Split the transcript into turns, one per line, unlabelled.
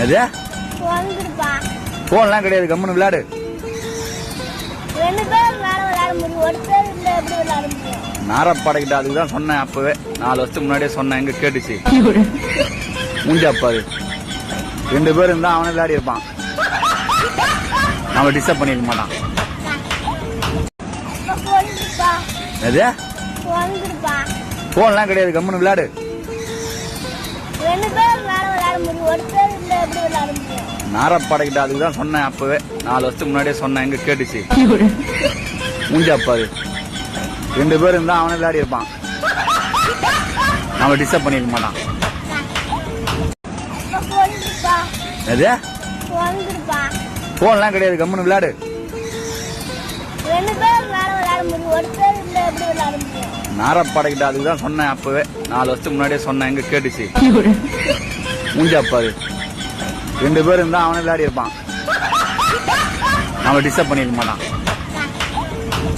எது போன்லாம் கிடையாது, கம்முன்னு விளையாடு. நாரப்பாடைக்கிட்ட அதுக்கு தான் சொன்னேன் அப்பவே, 4 வருஷத்துக்கு முன்னாடியே சொன்னேன். எங்க கேட்டுச்சு மூஞ்சா அப்பாது. 2 பேர் இருந்தா அவனே விளையாடி இருப்பான், அவன் டிஸ்டர்ப் பண்ணிருக்க மாட்டான். எது போன்லாம் கிடையாது, கம்முன்னு விளையாடு. நாரப்பாடைக்கிட்ட அதுக்கு தான் சொன்னேன் அப்பவே, 4 வருஷத்துக்கு முன்னாடியே சொன்னேன். எங்க கேட்டுச்சு மூஞ்சா அப்பாது. 2 பேர் இருந்தா அவனே விளையாடி இருப்பான், அவன் டிஸ்டர்ப் பண்ணிருக்க மாட்டான். எது போன்லாம் கிடையாது, கம்முன்னு விளையாடு. நாரப்பாடைக்கிட்ட அதுக்கு தான் சொன்னேன் அப்பவே, 4 வருஷத்துக்கு முன்னாடியே சொன்னேன். எங்க கேட்டுச்சு மூஞ்சா அப்பாது. 2 பேர் இருந்தா அவனே விளையாடி இருப்பான், அவன் டிஸ்டர்ப் பண்ணிருக்க மாட்டான்.